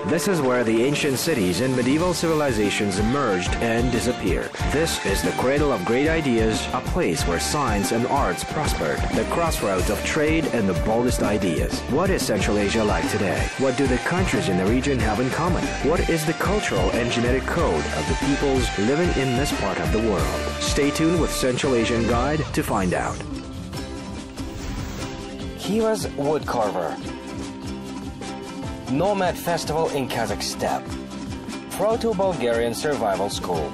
This is where the ancient cities and medieval civilizations emerged and disappeared. This is the cradle of great ideas, a place where science and arts prospered, the crossroads of trade and the boldest ideas. What is Central Asia like today? What do the countries in the region have in common? What is the cultural and genetic code of the peoples living in this part of the world? Stay tuned with Central Asian Guide to find out. Khiva's Woodcarver. Nomad Festival in Kazakhstan. Proto-Bulgarian Survival School.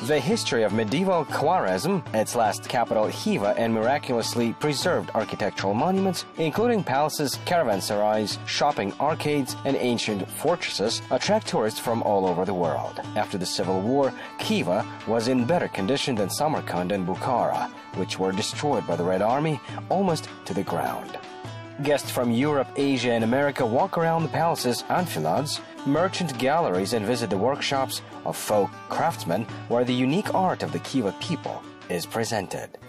The history of medieval Khwarezm, its last capital Khiva, and miraculously preserved architectural monuments, including palaces, caravanserais, shopping arcades, and ancient fortresses, attract tourists from all over the world. After the Civil War, Khiva was in better condition than Samarkand and Bukhara, which were destroyed by the Red Army almost to the ground. Guests from Europe, Asia, and America walk around the palaces, enfilades, merchant galleries, and visit the workshops of folk craftsmen where the unique art of the Khiva people is presented.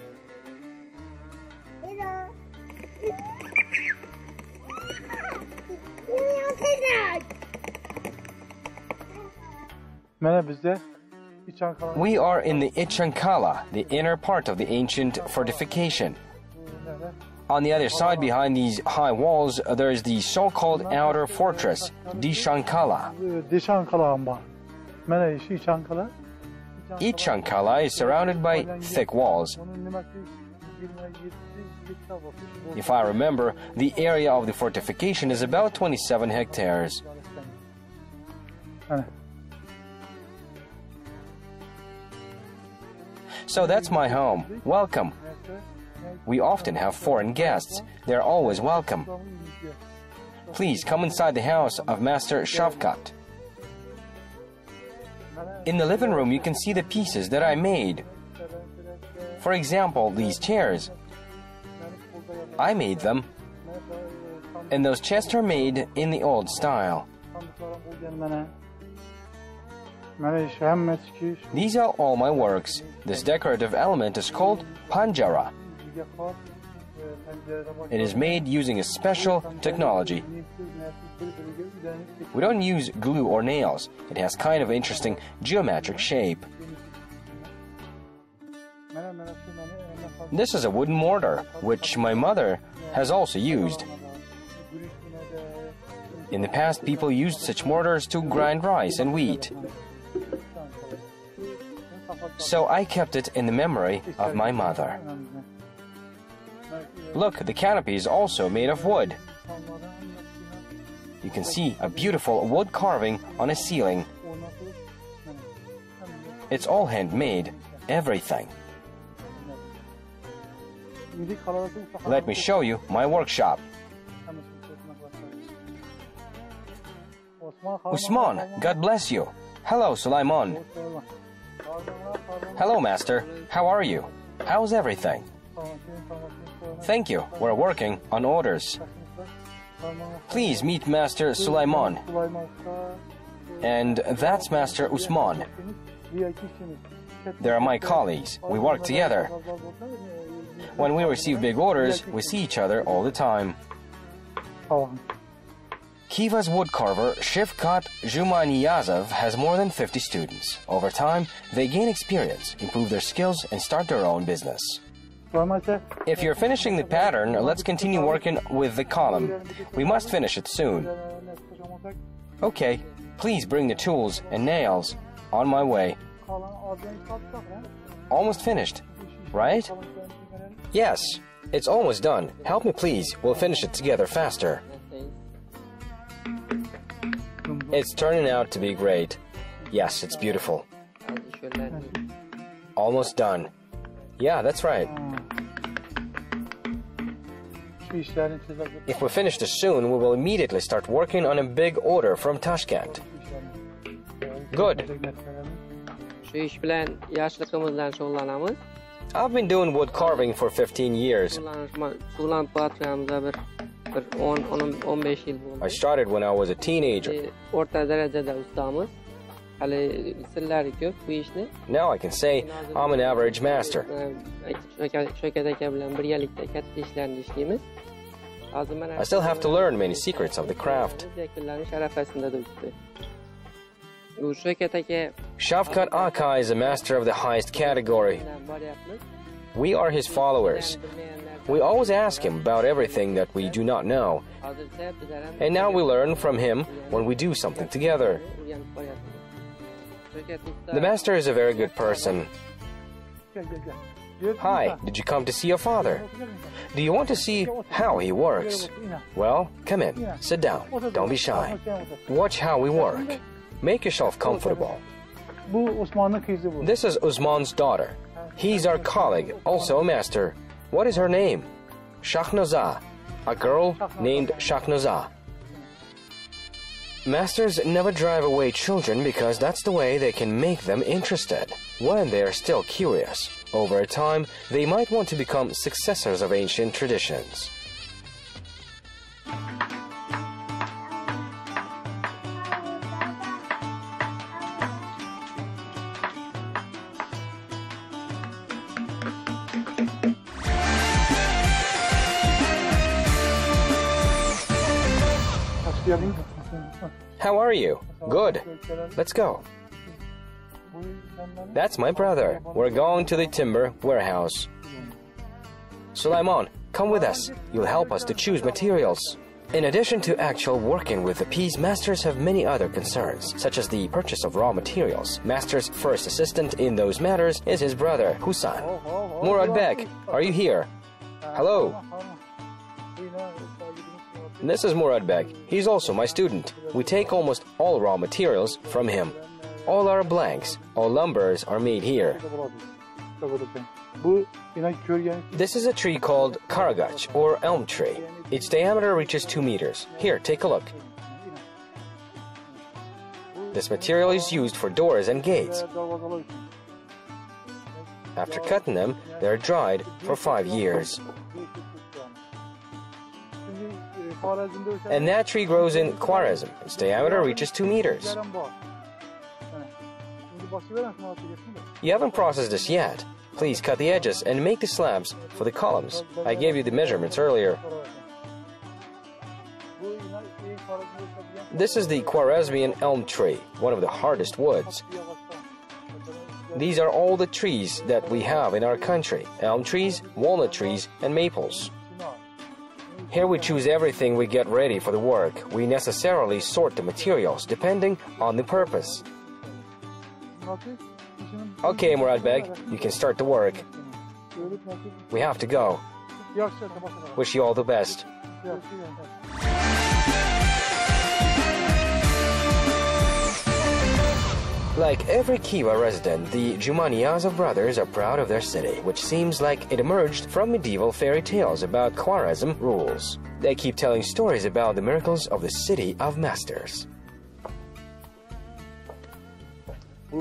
We are in the Ichankala, the inner part of the ancient fortification. On the other side, behind these high walls, there is the so-called outer fortress, Dishankala. Ichankala is surrounded by thick walls. If I remember, the area of the fortification is about 27 hectares. So that's my home. Welcome. We often have foreign guests. They're always welcome. Please come inside the house of Master Shafkat. In the living room, you can see the pieces that I made. For example, these chairs. I made them. And those chests are made in the old style. These are all my works. This decorative element is called panjara. It is made using a special technology. We don't use glue or nails. It has kind of interesting geometric shape. This is a wooden mortar, which my mother has also used. In the past, people used such mortars to grind rice and wheat. So I kept it in the memory of my mother. Look, the canopy is also made of wood. You can see a beautiful wood carving on a ceiling. It's all handmade, everything. Let me show you my workshop. Usman, God bless you. Hello, Sulaiman. Hello, Master. How are you? How's everything? Thank you. We're working on orders. Please meet Master Sulaiman. And that's Master Usman. They are my colleagues. We work together. When we receive big orders, we see each other all the time. Khiva's woodcarver, Shafkat Jumaniyazov, has more than 50 students. Over time, they gain experience, improve their skills, and start their own business. If you're finishing the pattern, let's continue working with the column. We must finish it soon. Okay, please bring the tools and nails. On my way. Almost finished, right? Yes, it's almost done. Help me, please. We'll finish it together faster. It's turning out to be great. Yes, it's beautiful. Almost done. Yeah, that's right. If we finish this soon, we will immediately start working on a big order from Tashkent. Good. I've been doing wood carving for 15 years. I started when I was a teenager. Now I can say I'm an average master. I still have to learn many secrets of the craft. Shafkat Aka is a master of the highest category. We are his followers. We always ask him about everything that we do not know. And now we learn from him when we do something together. The master is a very good person. Hi, did you come to see your father? Do you want to see how he works? Well, come in, sit down, don't be shy. Watch how we work. Make yourself comfortable. This is Usman's daughter. He's our colleague, also a master. What is her name? Shahnoza, a girl named Shahnoza. Masters never drive away children because that's the way they can make them interested when they are still curious. Over time, they might want to become successors of ancient traditions. How are you? Good. Let's go. That's my brother. We're going to the timber warehouse. Sulaiman, come with us. You'll help us to choose materials. In addition to actual working with the piece, masters have many other concerns, such as the purchase of raw materials. Master's first assistant in those matters is his brother, Husan. Murad Bek, are you here? Hello. This is Murad Bek. He's also my student. We take almost all raw materials from him. All our blanks, all lumbers are made here. This is a tree called karagach, or elm tree. Its diameter reaches 2 meters. Here, take a look. This material is used for doors and gates. After cutting them, they are dried for 5 years. And that tree grows in Khwarezm. Its diameter reaches 2 meters. You haven't processed this yet. Please cut the edges and make the slabs for the columns. I gave you the measurements earlier. This is the Khwarezmian elm tree, one of the hardest woods. These are all the trees that we have in our country: elm trees, walnut trees, and maples. Here we choose everything we get ready for the work. We necessarily sort the materials depending on the purpose. Okay, Murad Beg, you can start the work. We have to go. Wish you all the best. Like every Khiva resident, the Jumaniyazov brothers are proud of their city, which seems like it emerged from medieval fairy tales about Khwarezm rules. They keep telling stories about the miracles of the city of masters.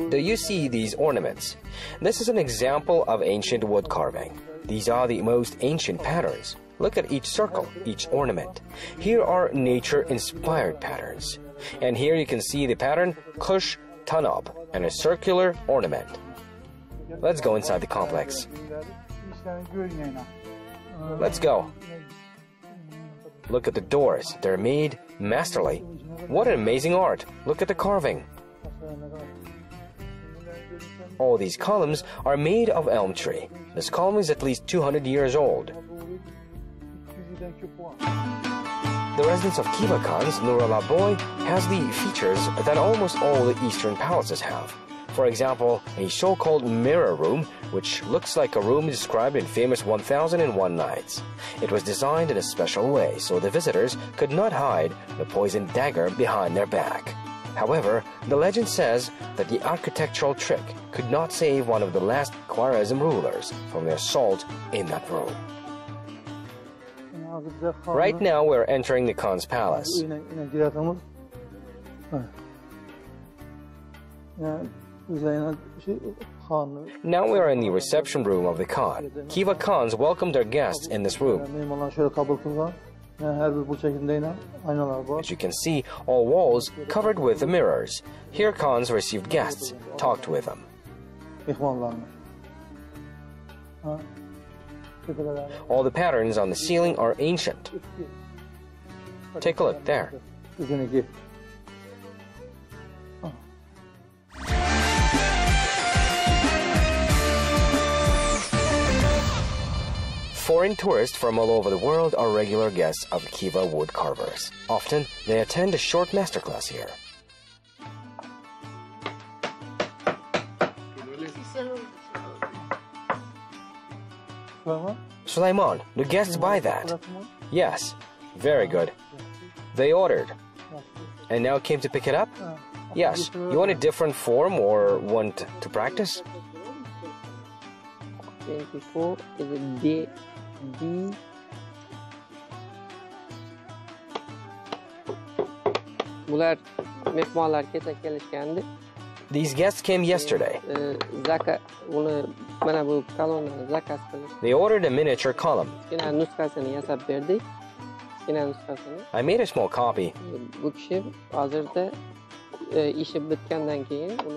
Do you see these ornaments? This is an example of ancient wood carving. These are the most ancient patterns. Look at each circle, each ornament. Here are nature-inspired patterns. And here you can see the pattern Kush Tanab and a circular ornament. Let's go inside the complex. Let's go. Look at the doors. They're made masterly. What an amazing art. Look at the carving. All these columns are made of elm tree. This column is at least 200 years old. The residence of Khiva Khan's Nurullah Boy has the features that almost all the Eastern palaces have. For example, a so-called mirror room, which looks like a room described in famous 1001 Nights. It was designed in a special way so the visitors could not hide the poisoned dagger behind their back. However, the legend says that the architectural trick could not save one of the last Khwarezm rulers from the assault in that room. Right now we're entering the Khan's palace. Now we are in the reception room of the Khan. Khiva Khans welcomed their guests in this room. As you can see, all walls covered with the mirrors. Here Khans received guests, talked with them. All the patterns on the ceiling are ancient. Take a look there. Foreign tourists from all over the world are regular guests of Khiva woodcarvers. Often, they attend a short masterclass here. Sulaiman, do guests buy that? Yes, very good. They ordered. And now came to pick it up? Yes. You want a different form or want to practice? 24 is a D. These guests came yesterday. They ordered a miniature column. I made a small copy.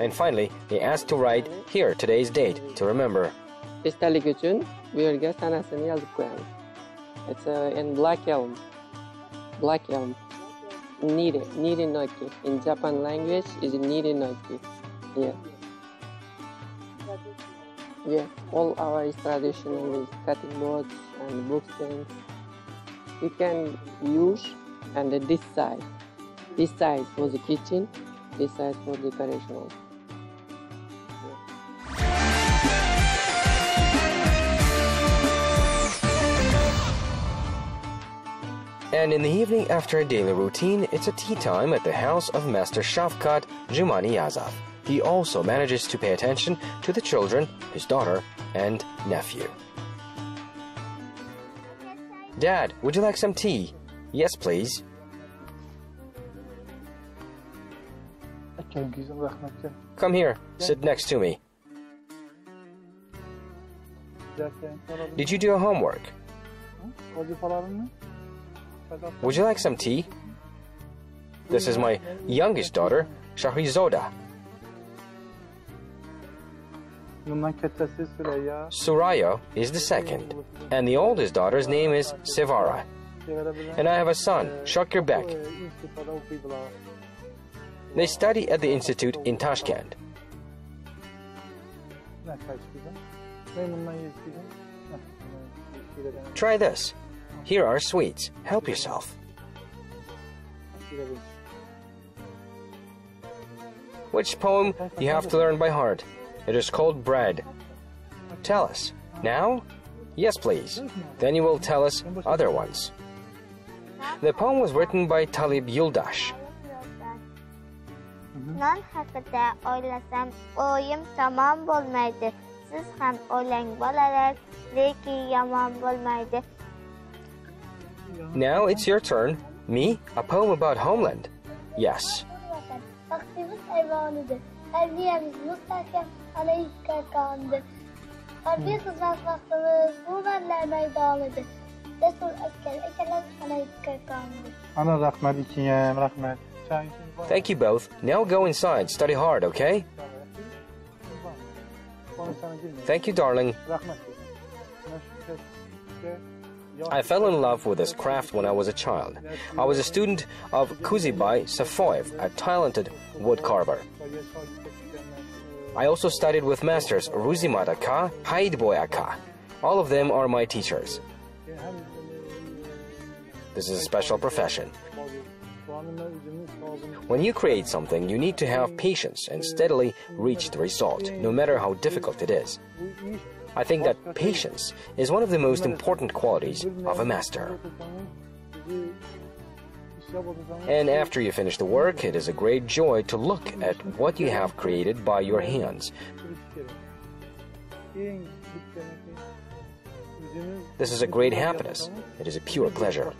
And finally, they asked to write here today's date to remember. It's in black elm. Black elm. Niri noki. In Japan language is niri noki. Yeah. Yeah. All our is traditional is cutting boards and bookstands. You can use and this side. This side for the kitchen. This side for decoration. And in the evening after a daily routine, it's a tea time at the house of Master Shafkat Jumaniyazov. He also manages to pay attention to the children, his daughter, and nephew. Dad, would you like some tea? Yes, please. Come here, sit next to me. Did you do your homework? Would you like some tea? This is my youngest daughter, Shahrizoda. Suraya is the second, and the oldest daughter's name is Sevara. And I have a son, Shakirbek. They study at the institute in Tashkent. Try this. Here are sweets. Help yourself. Which poem you have to learn by heart? It is called Bread. Tell us. Now? Yes, please. Then you will tell us other ones. The poem was written by Talib Yuldash. Non haqida o'ylasam o'yim tamom bo'lmaydi. Siz ham o'ylang bolalar, lekin yomon bo'lmaydi. Now it's your turn. Me? A poem about homeland? Yes. Thank you both. Now go inside. Study hard, okay? Thank you, darling. I fell in love with this craft when I was a child. I was a student of Kuzibai Safoyev, a talented woodcarver. I also studied with masters Ruzimat Aka, Haidboy Aka. All of them are my teachers. This is a special profession. When you create something, you need to have patience and steadily reach the result, no matter how difficult it is. I think that patience is one of the most important qualities of a master. And after you finish the work, it is a great joy to look at what you have created by your hands. This is a great happiness. It is a pure pleasure.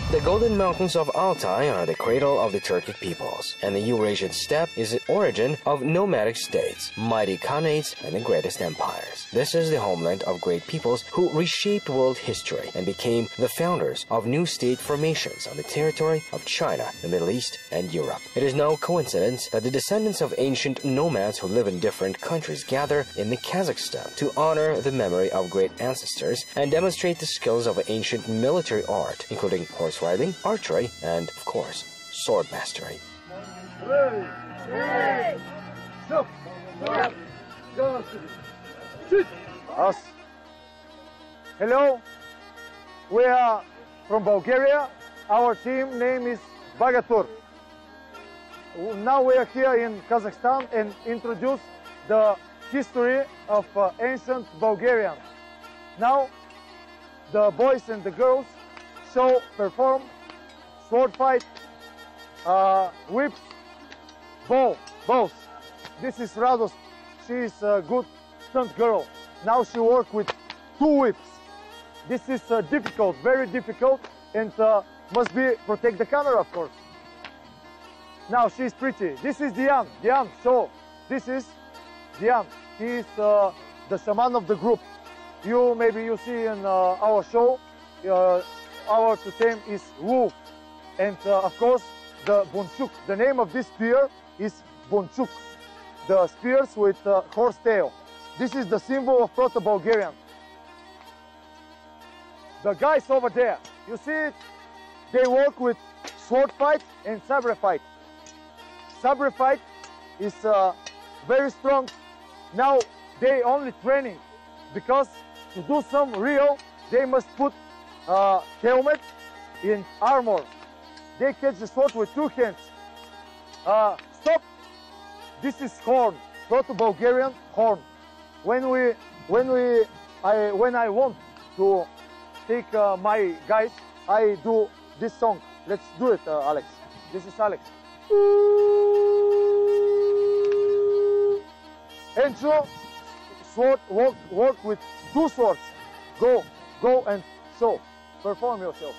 The Golden Mountains of Altai are the cradle of the Turkic peoples, and the Eurasian steppe is the origin of nomadic states, mighty khanates, and the greatest empires. This is the homeland of great peoples who reshaped world history and became the founders of new state formations on the territory of China, the Middle East, and Europe. It is no coincidence that the descendants of ancient nomads who live in different countries gather in the Kazakhstan to honor the memory of great ancestors and demonstrate the skills of ancient military art, including horse riding, archery, and, of course, sword mastery. Us. Hello, we are from Bulgaria. Our team name is Bagatur. Now we are here in Kazakhstan and introduce the history of ancient Bulgarian. Now the boys and the girls perform sword fight, whips, bows. This is Rados. She is a good stunt girl. Now she works with 2 whips. This is difficult, very difficult, and must be protect the camera, of course. Now she's pretty. This is Dian. So this is Dian. He is the shaman of the group. Maybe you see in our show. Our totem is wolf, and of course the bunchuk. The name of this spear is bunchuk. The spears with horse tail. This is the symbol of Proto-Bulgarian. The guys over there, you see it? They work with sword fight and sabre fight. Sabre fight is very strong. Now they only training because to do some real, they must put helmet in armor. They catch the sword with 2 hands. Stop! This is horn, Proto-Bulgarian horn. When I want to take my guys, I do this song. Let's do it, Alex. This is Alex. And so, sword work with 2 swords. Go and show. Perform yourself.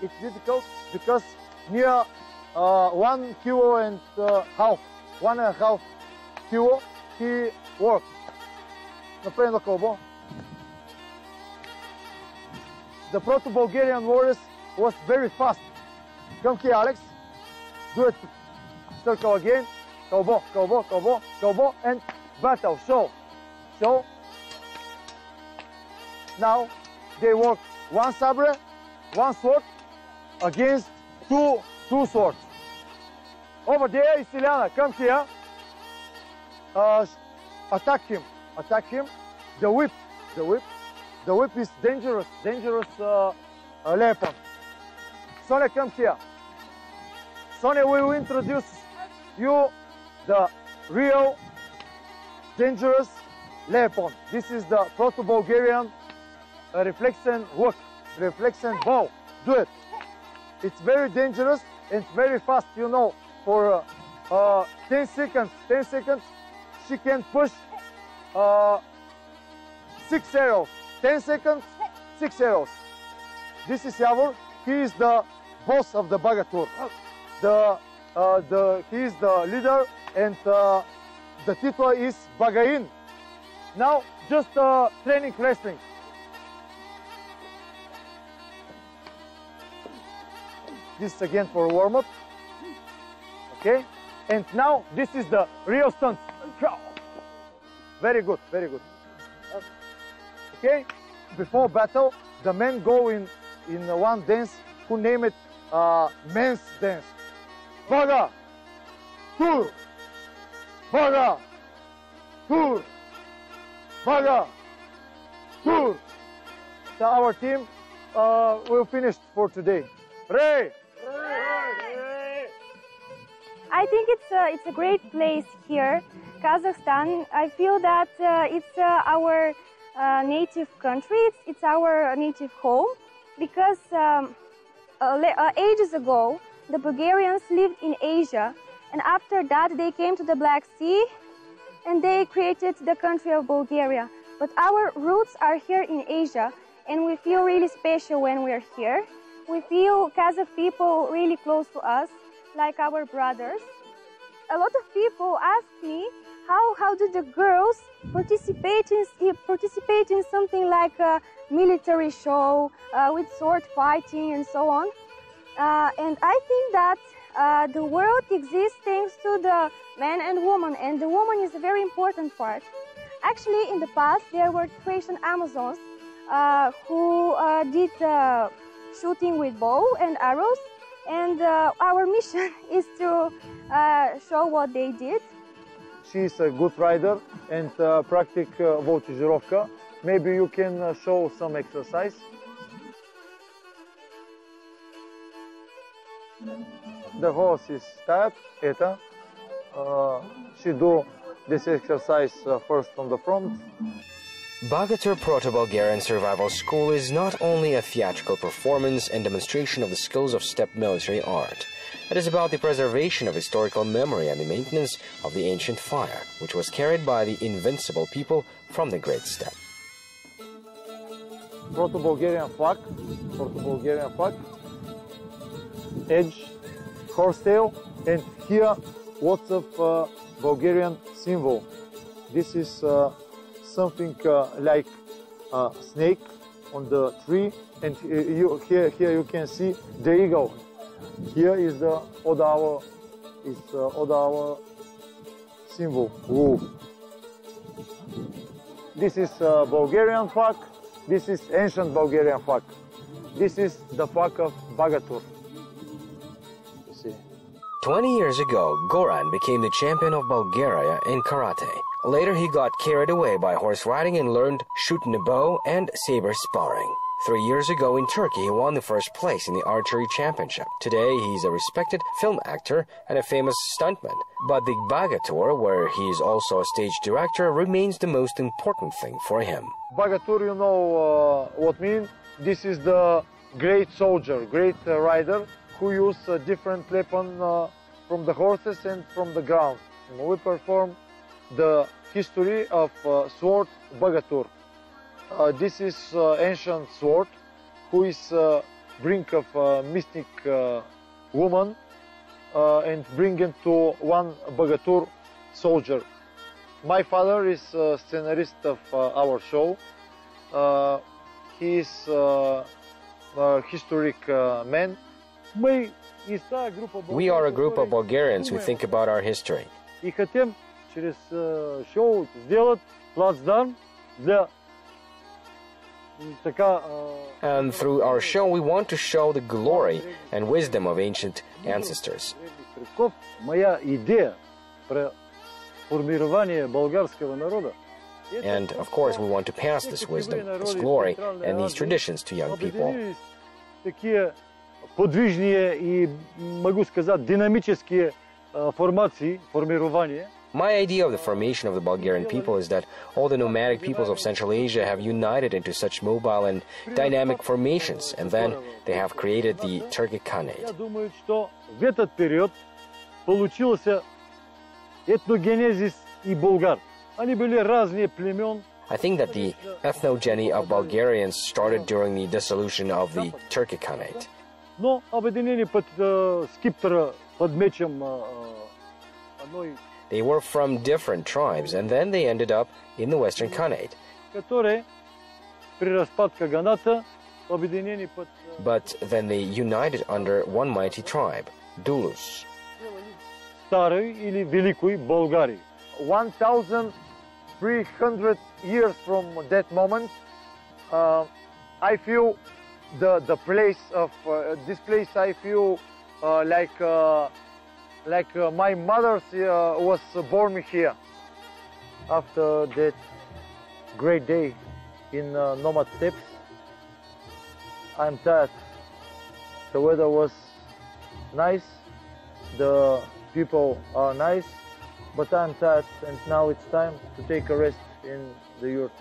It's difficult because near 1 kilo and half, 1.5 kilo, he worked. The Proto-Bulgarian warriors was very fast. Come here, Alex. Do it. Circle again. Kobo, and battle. Show. Now they work 1 sabre, 1 sword against 2 swords. Over there is Ilyana. Come here. Attack him. The whip is dangerous weapon. Sonia, come here. Sonia, we will introduce you the real dangerous weapon. This is the Proto-Bulgarian reflection hook, reflection bow. Do it. It's very dangerous and very fast, for 10 seconds, she can push 6 arrows. 10 seconds, 6 arrows. This is Yavor. He is the boss of the Bagatur. He is the leader, and the title is Bagain. Now, just training wrestling. This is again for warm-up. Okay? And now, this is the real stunts. Very good. Okay? Before battle, the men go in one dance who name it men's dance. Baga! Tur! Baga! Tur! Baga! Tur! So our team will finish for today. Ray! I think it's a great place here, Kazakhstan. I feel that it's our native country. It's our native home because ages ago the Bulgarians lived in Asia, and after that they came to the Black Sea and they created the country of Bulgaria. But our roots are here in Asia, and we feel really special when we're here. We feel Kazakh people really close to us, like our brothers. A lot of people ask me, how do the girls participate in something like a military show with sword fighting and so on? And I think that the world exists thanks to the man and woman, and the woman is a very important part. Actually, in the past, there were Croatian Amazons who did shooting with bow and arrows, and our mission is to show what they did. She's a good rider and practic voltigirovka. Maybe you can show some exercise. The horse is tired. She do this exercise first on the front. Bagatur Proto-Bulgarian Survival School is not only a theatrical performance and demonstration of the skills of steppe military art. It is about the preservation of historical memory and the maintenance of the ancient fire, which was carried by the invincible people from the Great Steppe. Proto-Bulgarian flag, edge, horsetail, and here lots of Bulgarian symbol. This is something like a snake on the tree, and here you can see the eagle. Here is the Odawa symbol. Wolf. This is Bulgarian flag. This is ancient Bulgarian flag. This is the flag of Bagatur. You see. 20 years ago, Goran became the champion of Bulgaria in karate. Later, he got carried away by horse riding and learned shooting a bow and saber sparring. 3 years ago in Turkey, he won the first place in the archery championship. Today, he's a respected film actor and a famous stuntman. But the Bagatur, where he is also a stage director, remains the most important thing for him. Bagatur, you know what mean? This is the great soldier, great rider who use different weapon from the horses and from the ground. And we perform the history of sword Bagatur. This is ancient sword who is brink of mystic woman and bring it to one Bagatur soldier. My father is scenarist of our show. He is a historic man. We are a group of Bulgarians who think about our history. И хотим через шоу сделать плацдарм для And through our show, we want to show the glory and wisdom of ancient ancestors. And, of course, we want to pass this wisdom, this glory, and these traditions to young people. My idea of the formation of the Bulgarian people is that all the nomadic peoples of Central Asia have united into such mobile and dynamic formations, and then they have created the Turkic Khanate. I think that the ethnogeny of Bulgarians started during the dissolution of the Turkic Khanate. They were from different tribes, and then they ended up in the Western Khanate. But then they united under one mighty tribe, Dulus. 1,300 years from that moment, I feel the place of this place. I feel like my mother was born here. After that great day in nomad steppes, I'm tired. The weather was nice, the people are nice, but I'm tired, and now it's time to take a rest in the yurt.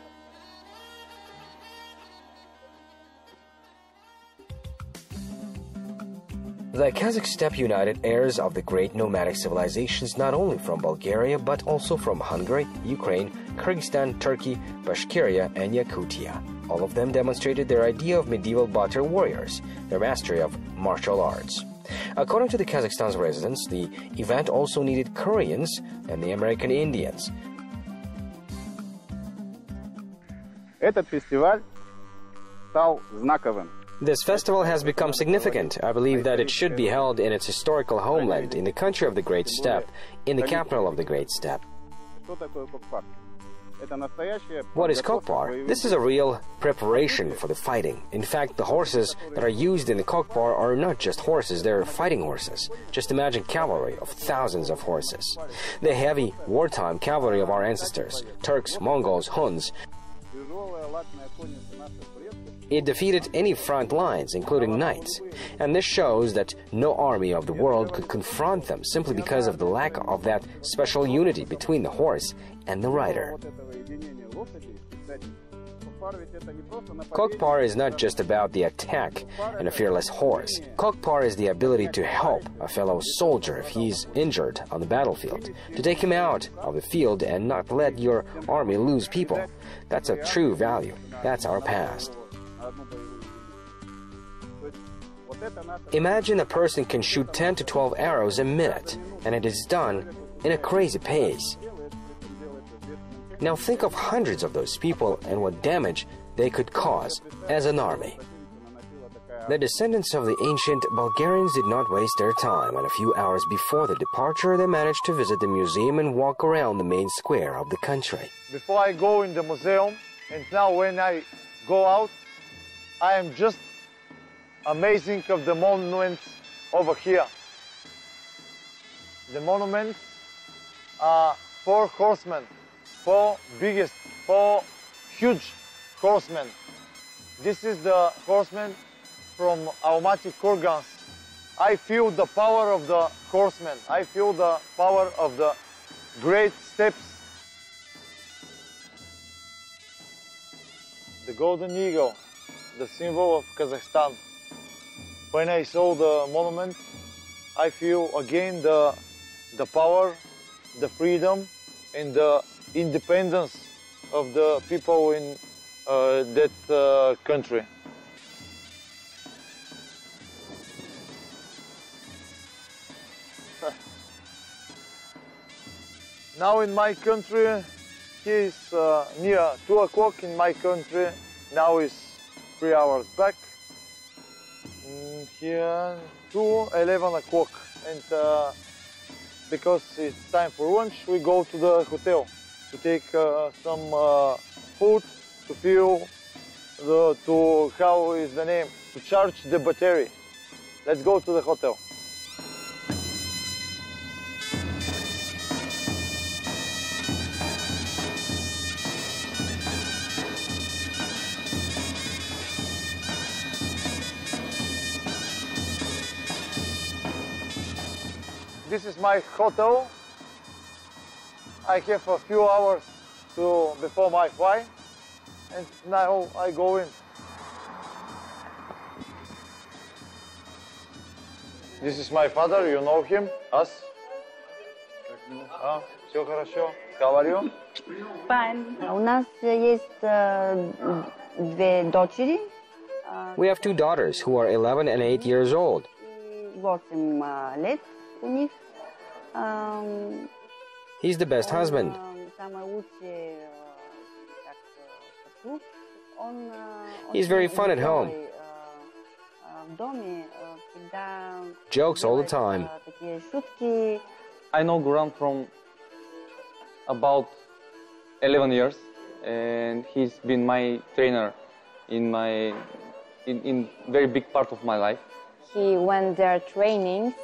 The Kazakh steppe united heirs of the great nomadic civilizations not only from Bulgaria but also from Hungary, Ukraine, Kyrgyzstan, Turkey, Bashkiria, and Yakutia. All of them demonstrated their idea of medieval battle warriors, their mastery of martial arts. According to the Kazakhstan's residents, the event also needed Koreans and the American Indians. Этот фестиваль стал знаковым. This festival has become significant. I believe that it should be held in its historical homeland, in the country of the Great Steppe, in the capital of the Great Steppe. What is Kokpar? This is a real preparation for the fighting. In fact, the horses that are used in the Kokpar are not just horses, they're fighting horses. Just imagine cavalry of thousands of horses. The heavy wartime cavalry of our ancestors, Turks, Mongols, Huns. It defeated any front lines, including knights, and this shows that no army of the world could confront them simply because of the lack of that special unity between the horse and the rider. Kokpar is not just about the attack and a fearless horse. Kokpar is the ability to help a fellow soldier if he's injured on the battlefield, to take him out of the field and not let your army lose people. That's a true value. That's our past. Imagine a person can shoot 10 to 12 arrows a minute, and it is done in a crazy pace. Now think of hundreds of those people and what damage they could cause as an army. The descendants of the ancient Bulgarians did not waste their time, and a few hours before the departure they managed to visit the museum and walk around the main square of the country. Before I go in the museum, and now when I go out, I am just amazing of the monuments over here. The monuments are 4 horsemen, 4 huge horsemen. This is the horsemen from Almaty Kurgans. I feel the power of the horsemen. I feel the power of the great steps. The golden eagle, the symbol of Kazakhstan. When I saw the monument, I feel again the power, the freedom, and the independence of the people in that country. Now in my country, here is near 2 o'clock in my country. Now is 3 hours back. Here 11 o'clock, and because it's time for lunch, we go to the hotel to take some food, to feel to how is the name, to charge the battery. Let's go to the hotel. This is my hotel. I have a few hours before my flight, and now I go in. This is my father, you know him, us. Все хорошо. How are you? Fine. У нас есть 2 дочери. We have 2 daughters who are 11 and 8 years old. 8 лет у них. He's the best husband. He's very fun at home. Jokes all the time. I know Guran from about 11 years, and he's been my trainer in very big part of my life. When there are trainings,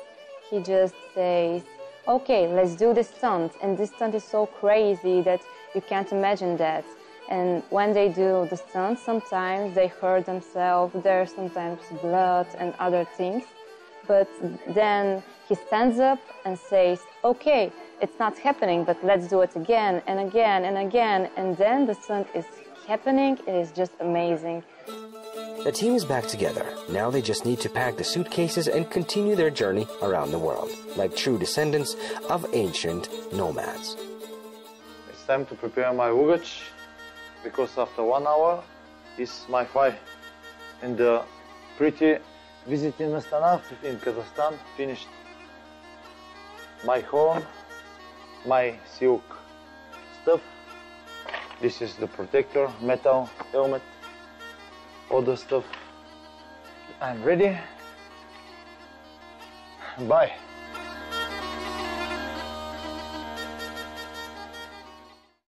he just says, okay, let's do this stunt. And this stunt is so crazy that you can't imagine that. And when they do the stunt, sometimes they hurt themselves. There's sometimes blood and other things. But then he stands up and says, okay, it's not happening, but let's do it again and again and again. And then the stunt is happening. It is just amazing. The team is back together. Now they just need to pack the suitcases and continue their journey around the world, like true descendants of ancient nomads. It's time to prepare my luggage, because after 1 hour is my fight and pretty visit in ASTANA in Kazakhstan. Finished my horn, my silk stuff. This is the protector, metal helmet, all the stuff. I'm ready. Bye.